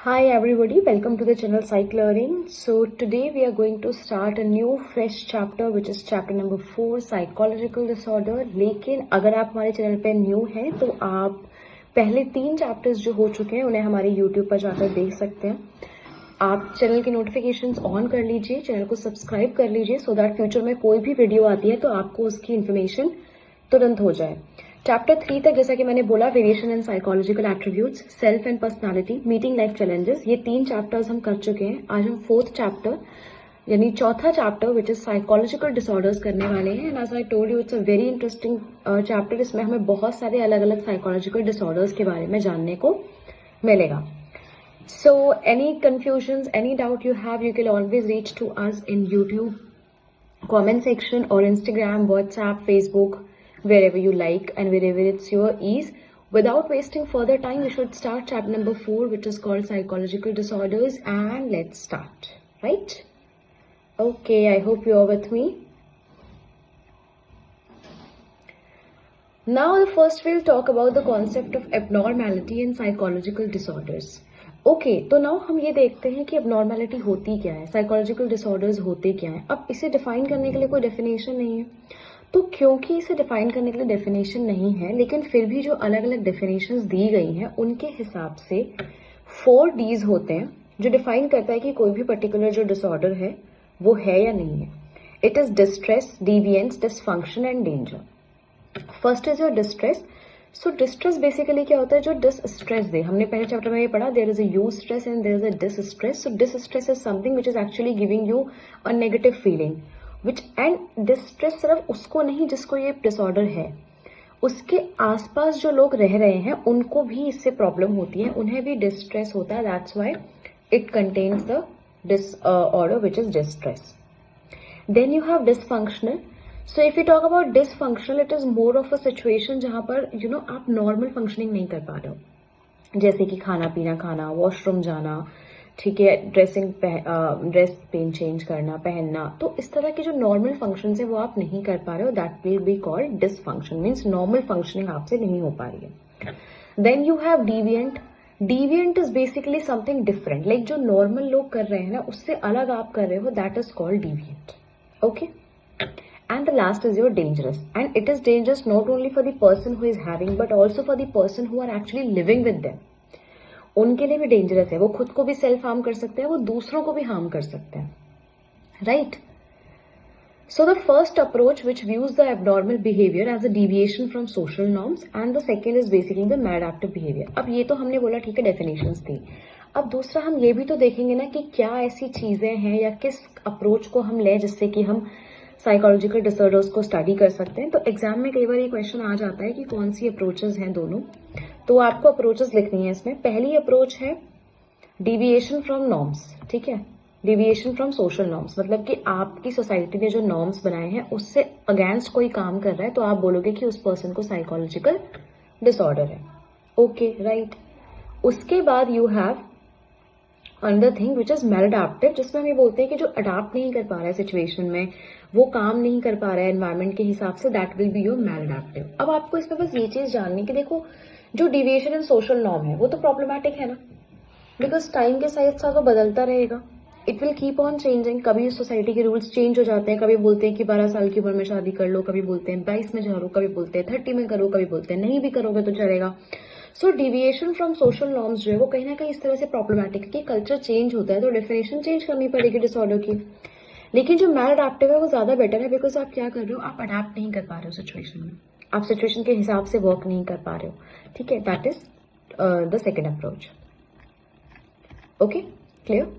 Hi everybody, welcome to the channel Psych Learning. So today we are going to start a new fresh chapter which is chapter number 4 psychological disorder. लेकिन अगर आप हमारे channel पे new हैं तो आप पहले 3 चैप्टर्स जो हो चुके हैं उन्हें हमारे YouTube पर जाकर देख सकते हैं. आप चैनल की नोटिफिकेशंस ऑन कर लीजिए, चैनल को सब्सक्राइब कर लीजिए सो दैट फ्यूचर में कोई भी वीडियो आती है तो आपको उसकी इन्फॉर्मेशन तुरंत हो जाए. चैप्टर 3 तक जैसा कि मैंने बोला variation in psychological attributes, self and personality, meeting life challenges, ये 3 चैप्टर्स हम कर चुके हैं. आज हम 4th चैप्टर यानी चौथा chapter which is psychological disorders करने वाले हैं. And as I told you it's a very interesting chapter. इसमें हमें बहुत सारे अलग अलग साइकोलॉजिकल डिसऑर्डर्स के बारे में जानने को मिलेगा. So any confusions, any doubt you have, you can always reach to us in YouTube comment section or Instagram, WhatsApp, Facebook, wherever you like and wherever it's your ease. Without wasting further time, we should start chapter number 4, which is called psychological disorders, and let's start. Right? Okay, I hope you're with me. Now first we'll talk about the concept of abnormality in psychological disorders. Okay तो now हम ये देखते हैं कि abnormality होती क्या है, psychological disorders होते क्या है. अब इसे डिफाइन करने के लिए कोई डेफिनेशन नहीं है, तो क्योंकि इसे डिफाइन करने के लिए डेफिनेशन नहीं है लेकिन फिर भी जो अलग अलग डेफिनेशंस दी गई हैं उनके हिसाब से 4 Ds होते हैं जो डिफाइन करता है कि कोई भी पर्टिकुलर जो डिसऑर्डर है वो है या नहीं है. It is distress, deviance, dysfunction and danger. First is your distress. So distress basically क्या होता है, जो डिसस्ट्रेस दे. हमने पहले चैप्टर में ये पढ़ा there is a eustress and there is a distress. So distress is something which is actually giving you a negative feeling which and distress सिर्फ उसको नहीं जिसको ये डिसऑर्डर है, उसके आसपास जो लोग रह रहे हैं उनको भी इससे प्रॉब्लम होती है, उन्हें भी डिस्ट्रेस होता है. That's why it contains the disorder which is distress. Then you have dysfunctional. So if you talk about dysfunctional it is more of a situation जहां पर आप नॉर्मल फंक्शनिंग नहीं कर पा रहे हो, जैसे कि खाना पीना खाना, वॉशरूम जाना, ठीक है, ड्रेस चेंज करना, पहनना. तो इस तरह के जो नॉर्मल फंक्शन है वो आप नहीं कर पा रहे हो. That will be called dysfunction. Means normal functioning आपसे नहीं हो पा रही है. Then you have deviant. Deviant is basically something different, like जो नॉर्मल लोग कर रहे हैं ना उससे अलग आप कर रहे हो, that is called deviant. Okay. And the last is your dangerous, and it is dangerous not only for the person who is having but also for the person who are actually living with them. उनके लिए भी dangerous है, वो खुद को भी self harm कर सकते हैं, वो दूसरों को भी हार्म कर सकते हैं. Right. So the first approach which views the abnormal behavior as a deviation from social norms and the second is basically the maladaptive behavior. अब ये तो हमने बोला ठीक है डेफिनेशंस थी. अब दूसरा हम ये भी तो देखेंगे ना कि क्या ऐसी चीजें हैं या किस अप्रोच को हम लें जिससे कि हम साइकोलॉजिकल डिसऑर्डर्स को स्टडी कर सकते हैं. तो एग्जाम में कई बार ये क्वेश्चन आ जाता है कि कौन सी अप्रोचेस हैं दोनों, तो आपको अप्रोचेस लिखनी है इसमें. पहली अप्रोच है डिविएशन फ्रॉम नॉर्म्स. ठीक है, डिविएशन फ्रॉम सोशल नॉर्म्स मतलब कि आपकी सोसाइटी ने जो नॉर्म्स बनाए हैं उससे अगेंस्ट कोई काम कर रहा है तो आप बोलोगे कि उस पर्सन को साइकोलॉजिकल डिसऑर्डर है. Okay right. उसके बाद you have another thing which is maladaptive, जिसमें हम ये बोलते हैं कि जो अडाप्ट नहीं कर पा रहा है सिचुएशन में, वो काम नहीं कर पा रहा है एनवायरमेंट के हिसाब से, दैट विल बी योर मैलअडैप्टिव. अब आपको इसमें बस ये चीज जाननी कि देखो जो डिविएशन इन सोशल नॉर्म है वो तो प्रॉब्लमैटिक है ना, बिकॉज टाइम के साथ साथ वो बदलता रहेगा. It will keep on changing. कभी सोसाइटी के रूल्स चेंज हो जाते हैं, कभी बोलते हैं कि 12 साल की उम्र में शादी कर लो, कभी बोलते हैं 22 में करो, कभी बोलते हैं 30 में करो, कभी बोलते हैं नहीं भी करोगे तो चलेगा. सो डिविएशन फ्रॉम सोशल नॉर्म्स जो है वो कहीं ना कहीं इस तरह से प्रॉब्लमैटिक है कि कल्चर चेंज होता है तो डेफिनेशन चेंज करनी पड़ेगी डिसऑर्डर की. लेकिन जो मैलअडैप्टिव है वो ज्यादा बेटर है, बिकॉज आप क्या कर रहे हो, आप अडेप्ट नहीं कर पा रहे हो सिचुएशन में, आप सिचुएशन के हिसाब से वर्क नहीं कर पा रहे हो. ठीक है, that is the second approach. Okay, clear.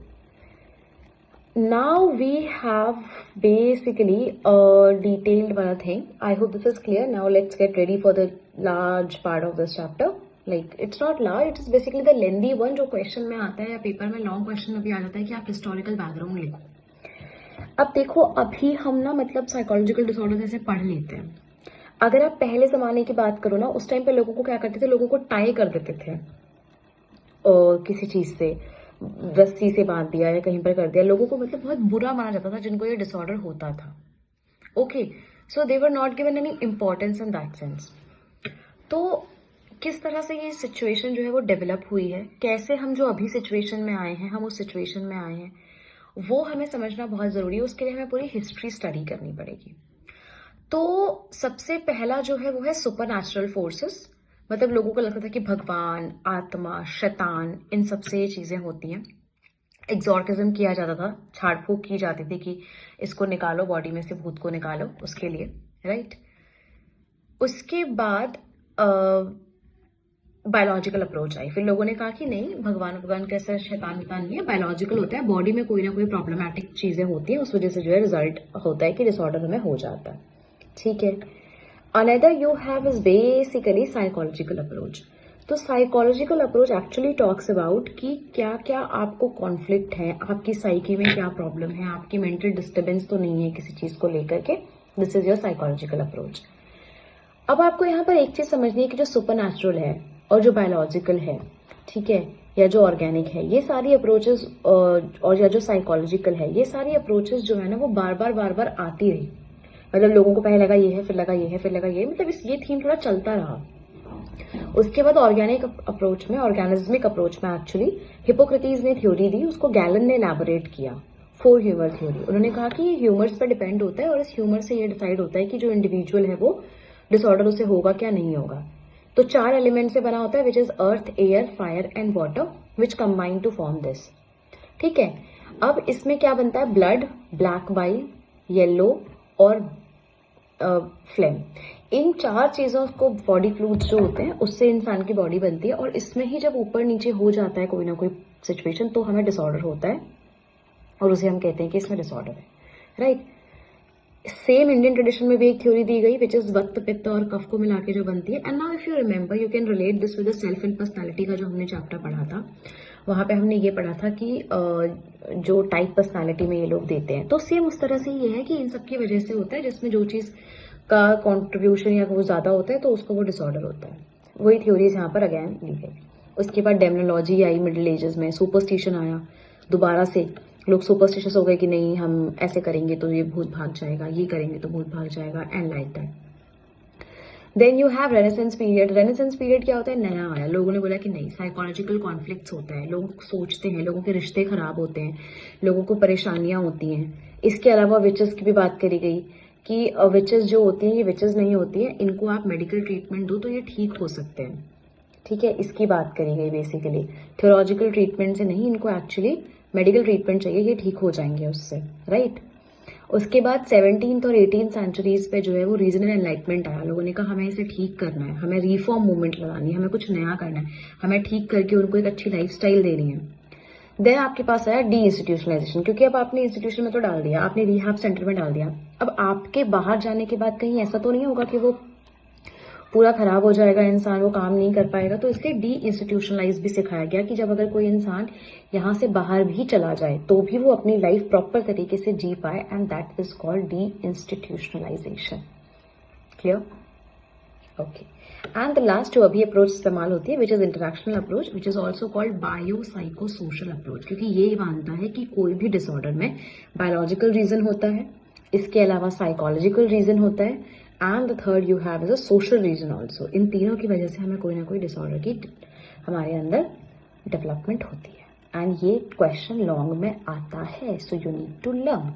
Now we have basically a detailed one thing. I hope this is clear. Now let's get ready for the large part of this chapter. Like it's not large, it is basically the lengthy one जो question में आता है या paper में long question में भी आ जाता है कि आप हिस्टोरिकल बैकग्राउंड लिखो. अब देखो अभी हम ना मतलब साइकोलॉजिकल डिसऑर्डर जैसे पढ़ लेते हैं. अगर आप पहले जमाने की बात करो ना, उस टाइम पे लोगों को क्या करते थे, लोगों को टाई कर देते थे और किसी चीज से रस्सी से बांध दिया या कहीं पर कर दिया. लोगों को मतलब बहुत बुरा माना जाता था जिनको ये डिसऑर्डर होता था. Okay, so they were not given any importance in that sense. तो किस तरह से ये सिचुएशन जो है वो डेवलप हुई है, कैसे हम जो अभी सिचुएशन में आए हैं, हम उस सिचुएशन में आए हैं, वो हमें समझना बहुत ज़रूरी है। उसके लिए हमें पूरी हिस्ट्री स्टडी करनी पड़ेगी। तो सबसे पहला जो है वो है सुपर नेचुरल फोर्सेस। मतलब लोगों को लगता था कि भगवान, आत्मा, शैतान, इन सब से ये चीज़ें होती हैं। एग्जॉर्टिज्म किया जाता था, झाड़ फूक की जाती थी कि इसको निकालो बॉडी में से, भूत को निकालो, उसके लिए, राइट। उसके बाद बायोलॉजिकल अप्रोच आई। फिर लोगों ने कहा कि नहीं, भगवान कैसा शैतान वितान नहीं है, बायोलॉजिकल होता है, बॉडी में कोई ना कोई प्रॉब्लमैटिक चीजें होती हैं, उस वजह से जो है रिजल्ट होता है कि डिसऑर्डर हमें हो जाता है। ठीक है। Another you have is basically psychological approach. तो psychological approach actually talks about कि क्या क्या आपको कॉन्फ्लिक्ट है, आपकी साइकी में क्या प्रॉब्लम है, आपकी मेंटल डिस्टर्बेंस तो नहीं है किसी चीज को लेकर के। This is your psychological approach. अब आपको यहाँ पर एक चीज समझनी है कि जो सुपर नेचुरल है और जो बायोलॉजिकल है, ठीक है, या जो ऑर्गेनिक है, ये सारी अप्रोचेस और या जो साइकोलॉजिकल है, ये सारी अप्रोचेस जो है ना वो बार बार आती रही। मतलब लोगों को पहले लगा ये है, फिर लगा ये है, फिर लगा ये, मतलब ये थीम थोड़ा चलता रहा। उसके बाद ऑर्गेनिक अप्रोच में, ऑर्गेनिज्मिक अप्रोच में एक्चुअली हिपोक्रेटिस ने थ्योरी दी, उसको गैलन ने एलैबोरेट किया, 4 ह्यूमर थ्योरी। उन्होंने कहा कि ये ह्यूमर्स पर डिपेंड होता है और इस ह्यूमर से ये डिसाइड होता है कि जो इंडिविजुअल है वो डिसऑर्डर उसे होगा क्या नहीं होगा। तो 4 एलिमेंट से बना होता है, which is earth, air, fire and water, which combine to form this. ठीक है। अब इसमें क्या बनता है, ब्लड, ब्लैक बाइल, येलो और फ्लेम। इन 4 चीजों को, बॉडी फ्लूइड्स जो होते हैं, उससे इंसान की बॉडी बनती है। और इसमें ही जब ऊपर नीचे हो जाता है कोई ना कोई सिचुएशन, तो हमें डिसऑर्डर होता है और उसे हम कहते हैं कि इसमें डिसऑर्डर है, राइट। सेम इंडियन ट्रेडिशन में भी एक थ्योरी दी गई, विच इज वक्त, पित्त और कफ को मिला के जो बनती है। And now if you remember, you can relate this with the self and personality का जो हमने चैप्टर पढ़ा था। वहां पे हमने ये पढ़ा था कि जो टाइप पर्सनैलिटी में ये लोग देते हैं, तो सेम उस तरह से ये है कि इन सबकी वजह से होता है, जिसमें जो चीज का कॉन्ट्रीब्यूशन या वो ज्यादा होता है तो उसको वो डिसऑर्डर होता है। वही थ्योरीज यहाँ पर अगेन ली गई। उसके बाद डेमोनोलॉजी आई मिडिल एजेस में, सुपरस्टिशन आया दोबारा से। लोग सुपरस्टिशियस हो गए कि नहीं, हम ऐसे करेंगे तो ये भूत भाग जाएगा, ये करेंगे तो भूत भाग जाएगा, and like that. Then you have renaissance period. Renaissance period क्या होता है, नया आया, लोगों ने बोला कि नहीं, साइकोलॉजिकल कॉन्फ्लिक्ट्स होता है, लोग सोचते हैं, लोगों के रिश्ते खराब होते हैं, लोगों को परेशानियां होती हैं। इसके अलावा विचेस की भी बात करी गई कि विचेस जो होती हैं, ये विचेस नहीं होती हैं, इनको आप मेडिकल ट्रीटमेंट दो तो ये ठीक हो सकते हैं। ठीक है, इसकी बात करी गई बेसिकली। थियोलॉजिकल ट्रीटमेंट से नहीं, इनको एक्चुअली मेडिकल ट्रीटमेंट चाहिए, ये ठीक हो जाएंगे उससे, राइट। उसके बाद 17th और 18th सेंचुरीज पे जो है वो रीजनल एनलाइटमेंट आया। लोगों ने कहा हमें इसे ठीक करना है, हमें रिफॉर्म मूवमेंट लगानी है, हमें कुछ नया करना है, हमें ठीक करके उनको एक अच्छी लाइफस्टाइल देनी है। देन आपके पास आया डी इंस्टीट्यूशनलाइजेशन, क्योंकि अब आपने इंस्टीट्यूशन में तो डाल दिया, आपने रिहैब सेंटर में डाल दिया। अब आपके बाहर जाने के बाद कहीं ऐसा तो नहीं होगा कि वो पूरा खराब हो जाएगा इंसान, वो काम नहीं कर पाएगा, तो इसलिए डी इंस्टीट्यूशनलाइज भी सिखाया गया कि जब अगर कोई इंसान यहाँ से बाहर भी चला जाए तो भी वो अपनी लाइफ प्रॉपर तरीके से जी पाए, and that is called deinstitutionalization. Clear? Okay. And the last जो अभी अप्रोच इस्तेमाल होती है, which is interactional approach, which is also called bio psycho social approach, क्योंकि ये मानता है कि कोई भी डिसऑर्डर में बायोलॉजिकल रीजन होता है, इसके अलावा साइकोलॉजिकल रीजन होता है, and the third you have is a social reason also. इन तीनों की वजह से हमें कोई ना कोई डिसऑर्डर की हमारे अंदर डेवलपमेंट होती है। एंड ये क्वेश्चन लॉन्ग में आता है, so you need to learn.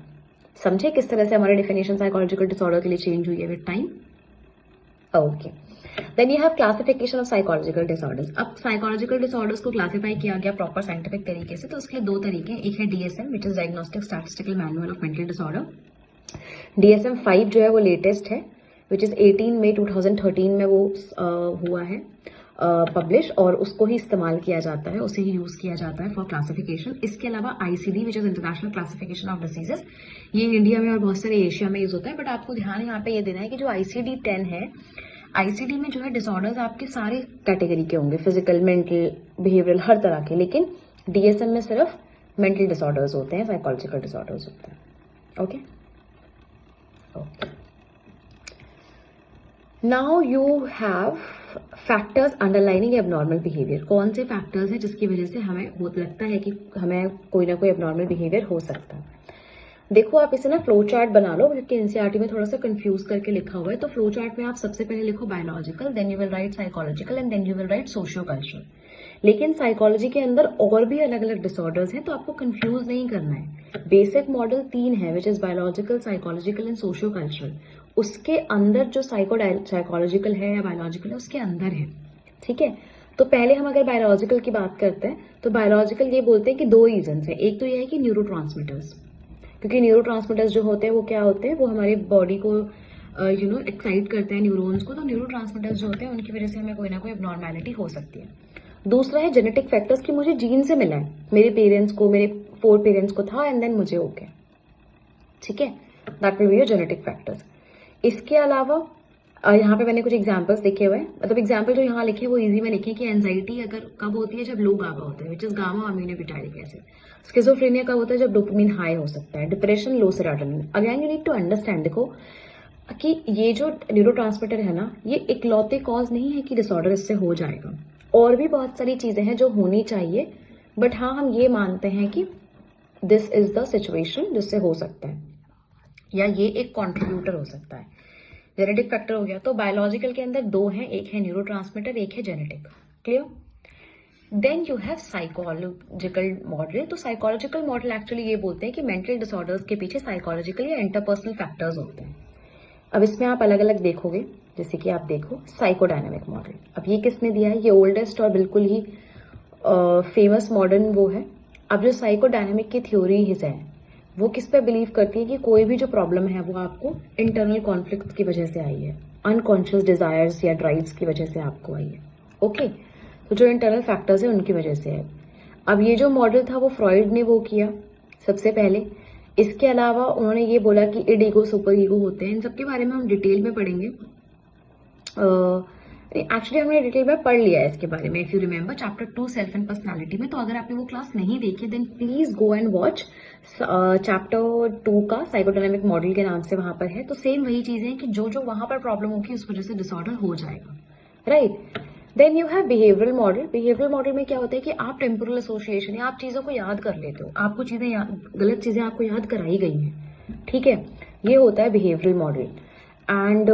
समझे किस तरह से हमारी डेफिनेशन साइकोलॉजिकल डिसऑर्डर के लिए चेंज हुई है with time. Okay. Then you have classification of psychological disorders. अब साइकोलॉजिकल डिसऑर्डर्स को क्लासिफाई किया गया प्रॉपर साइंटिफिक तरीके से, तो उसके लिए 2 तरीके हैं। एक है DSM, which is diagnostic statistical manual of mental disorder. DSM 5 जो है वो लेटेस्ट है, विच इज 18 मई 2013 में वो हुआ है पब्लिश, और उसको ही इस्तेमाल किया जाता है, उसे ही यूज किया जाता है फॉर क्लासिफिकेशन। इसके अलावा ICD, which is international classification of diseases, ये इंडिया में और बहुत सारे एशिया में यूज होता है। बट आपको ध्यान यहाँ पे ये देना है कि जो ICD-10 है, ICD में जो है डिसऑर्डर्स आपके सारे कैटेगरी के होंगे, फिजिकल, मेंटल, बिहेवियरल, हर तरह के, लेकिन DSM में सिर्फ मेंटल डिसऑर्डर्स होते हैं, साइकोलॉजिकल डिसऑर्डर्स होते हैं। Okay okay. Now you have factors underlining abnormal behaviour. कौन से फैक्टर्स हैं जिसकी वजह से हमें लगता है कि हमें कोई ना कोई एबनॉर्मल बिहेवियर हो सकता है। देखो आप इसे ना फ्लो चार्ट बना लो, क्योंकि एनसीईआरटी में थोड़ा सा कंफ्यूज करके लिखा हुआ है। तो फ्लो चार्ट में आप सबसे पहले लिखो biological, then you will write psychological and then you will write socio cultural. लेकिन साइकोलॉजी के अंदर और भी अलग अलग डिसऑर्डर्स हैं, तो आपको कंफ्यूज नहीं करना है। बेसिक मॉडल 3 है, which is biological, psychological and socio cultural. उसके अंदर जो साइकोलॉजिकल है या बायोलॉजिकल है उसके अंदर है, ठीक है। तो पहले हम अगर बायोलॉजिकल की बात करते हैं तो बायोलॉजिकल ये बोलते हैं कि 2 रीजंस है। एक तो ये है कि न्यूरोट्रांसमीटर्स, क्योंकि न्यूरोट्रांसमीटर्स जो होते हैं वो क्या होते हैं, वो हमारी बॉडी को एक्साइट करते हैं न्यूरॉन्स को। तो न्यूरोट्रांसमीटर्स जो होते हैं उनकी वजह से हमें कोई ना कोई एबनॉर्मैलिटी हो सकती है। दूसरा है जेनेटिक फैक्टर्स, की मुझे जीन से मिला है, मेरे पेरेंट्स को, मेरे 4 पेरेंट्स को था एंड देन मुझे हो गया, ठीक है। That will be your genetic factors. इसके अलावा यहाँ पे मैंने कुछ एग्जांपल्स लिखे हुए हैं, मतलब एग्जांपल जो यहाँ लिखे वो इजी में लिखे कि एंजाइटी अगर कब होती है, जब लो गामा होता है, which is gamma aminobutyric acid. Schizophrenia कब होता है, जब डोपामिन हाई हो सकता है। Depression, low serotonin. Again you need to understand, देखो कि ये जो न्यूरोट्रांसमीटर है ना, ये इकलौते कॉज नहीं है कि डिसऑर्डर इससे हो जाएगा। और भी बहुत सारी चीजें हैं जो होनी चाहिए, बट हाँ हम ये मानते हैं कि दिस इज द सिचुएशन जिससे हो सकता है, या ये एक कॉन्ट्रीब्यूटर हो सकता है। जेनेटिक फैक्टर हो गया। तो बायोलॉजिकल के अंदर 2 हैं, एक है न्यूरोट्रांसमीटर, एक है genetic. Clear? Then you have psychological model. तो साइकोलॉजिकल मॉडल एक्चुअली ये बोलते हैं कि मेंटल डिसऑर्डर्स के पीछे साइकोलॉजिकल या इंटरपर्सनल फैक्टर्स होते हैं। अब इसमें आप अलग अलग देखोगे, जैसे कि आप देखो साइकोडायनामिक मॉडल। अब ये किसने दिया है, ये ओल्डेस्ट और बिल्कुल ही फेमस मॉडर्न वो है। अब जो साइकोडायनामिक की थ्योरीज है वो किस पे बिलीव करती है कि कोई भी जो प्रॉब्लम है वो आपको इंटरनल कॉन्फ्लिक्ट की वजह से आई है, अनकॉन्शियस डिजायर्स या ड्राइव्स की वजह से आपको आई है। ओके, तो जो इंटरनल फैक्टर्स है उनकी वजह से है। अब ये जो मॉडल था वो फ्रॉइड ने वो किया सबसे पहले। इसके अलावा उन्होंने ये बोला कि इड ईगो, सुपर ईगो होते हैं। इन सबके बारे में हम डिटेल में पढ़ेंगे। एक्चुअली हमने डिटेल में पढ़ लिया है इसके बारे में, if you remember chapter 2 self and personality में। तो अगर आपने वो क्लास नहीं देखी then please go and watch chapter 2 का साइकोडायनामिक मॉडल के नाम से वहां पर है। तो सेम वही चीजें हैं कि जो जो वहां पर प्रॉब्लम होगी उस वजह से डिसऑर्डर हो जाएगा, right. Then you have behavioural model. Behavioural model में क्या होता है कि आप टेम्पोरल एसोसिएशन या आप चीजों को याद कर लेते हो, आपको चीजें गलत चीजें आपको याद कराई गई हैं, ठीक है। ये होता है बिहेवियरल मॉडल। एंड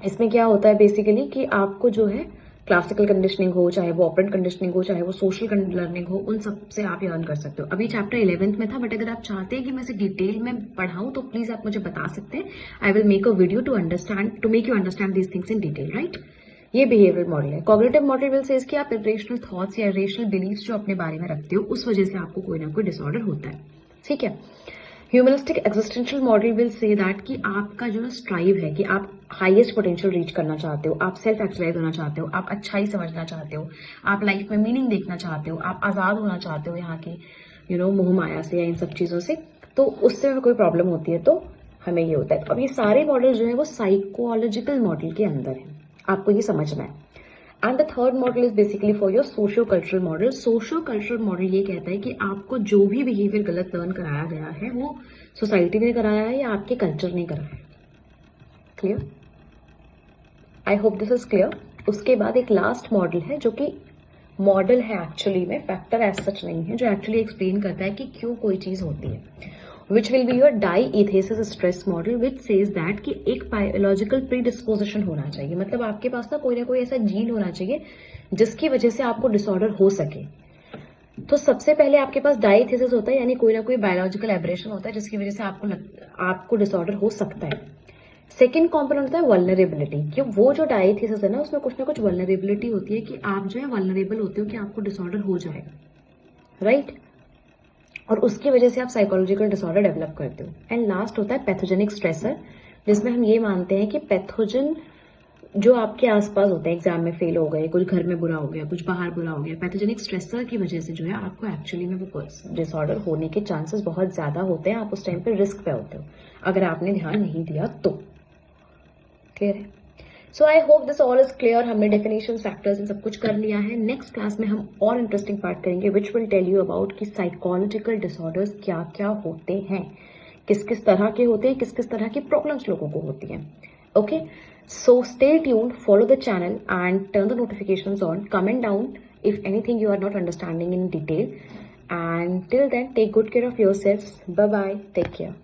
इसमें क्या होता है बेसिकली कि आपको जो है क्लासिकल कंडीशनिंग हो, चाहे वो ऑपरेंट कंडीशनिंग हो, चाहे वो सोशल लर्निंग हो, उन सब से आप लर्न कर सकते हो। अभी चैप्टर 11th में था, बट अगर आप चाहते हैं कि मैं इसे डिटेल में पढ़ाऊं तो प्लीज आप मुझे बता सकते हैं। I will make a video to make you understand these things in detail, right. ये बिहेवियरल मॉडल है। कॉग्निटिव मॉडल विल सेज कि आप इरेशनल थॉट्स या इरेशनल बिलीव्स जो अपने बारे में रखते हो उस वजह से आपको कोई ना कोई डिसऑर्डर होता है, ठीक है। Humanistic existential model will say that कि आपका जो स्ट्राइव है कि आप हाईएस्ट पोटेंशियल रीच करना चाहते हो, आप सेल्फ एक्चुअलाइज होना चाहते हो, आप अच्छाई समझना चाहते हो, आप लाइफ में मीनिंग देखना चाहते हो, आप आजाद होना चाहते हो यहाँ के मोह माया से या इन सब चीजों से, तो उससे कोई प्रॉब्लम होती है तो हमें ये होता है। अब ये सारे मॉडल जो है वो साइकोलॉजिकल मॉडल के अंदर है, आपको ये समझना है। And the third model is basically for your socio cultural model. Socio cultural model ये कहता है कि आपको जो भी बिहेवियर गलत लर्न कराया गया है वो सोसाइटी ने कराया है या आपके कल्चर ने कराया है। Clear? I hope this is clear. उसके बाद एक लास्ट मॉडल है जो कि मॉडल है एक्चुअली में, फैक्टर एज सच नहीं है, जो एक्चुअली एक्सप्लेन करता है कि क्यों कोई चीज होती है, which will be your diathesis stress model, which says that कि एक बायोलॉजिकल प्रीडिस्पोजिशन होना चाहिए, मतलब आपके पास ना कोई ऐसा जीन होना चाहिए जिसकी वजह से आपको डिसऑर्डर हो सके। तो सबसे पहले आपके पास डायथेसिस होता है, यानी कोई ना कोई बायोलॉजिकल एब्रेशन होता है जिसकी वजह से आपको डिसऑर्डर हो सकता है। सेकेंड कॉम्पोनेंट होता है वल्नरेबिलिटी, कि वो जो डायथेसिस है ना उसमें कुछ ना कुछ वल्नरेबिलिटी होती है कि आप जो है वल्नरेबल होते हो कि आपको डिसऑर्डर हो जाएगा, राइट। और उसकी वजह से आप साइकोलॉजिकल डिसऑर्डर डेवलप करते हो। एंड लास्ट होता है पैथोजेनिक स्ट्रेसर, जिसमें हम ये मानते हैं कि पैथोजन जो आपके आसपास होते हैं, एग्जाम में फेल हो गए, कुछ घर में बुरा हो गया, कुछ बाहर बुरा हो गया, पैथोजेनिक स्ट्रेसर की वजह से जो है आपको एक्चुअली में वो डिसऑर्डर होने के चांसेस बहुत ज्यादा होते हैं। आप उस टाइम पे रिस्क पे होते हो अगर आपने ध्यान नहीं दिया तो। क्लियर है? So I hope this all is clear. हमने डेफिनेशन, फैक्टर्स इन सब कुछ कर लिया है। नेक्स्ट क्लास में हम और इंटरेस्टिंग पार्ट करेंगे which will tell you about कि साइकोलॉजिकल डिसऑर्डर्स क्या क्या होते हैं, किस किस तरह के होते हैं, किस किस तरह की प्रॉब्लम्स लोगों को होती हैं। Okay, so stay tuned, follow the channel and turn the notifications on, comment down if anything you are not understanding in detail, And till then, take good care of yourselves. Bye bye. Take care.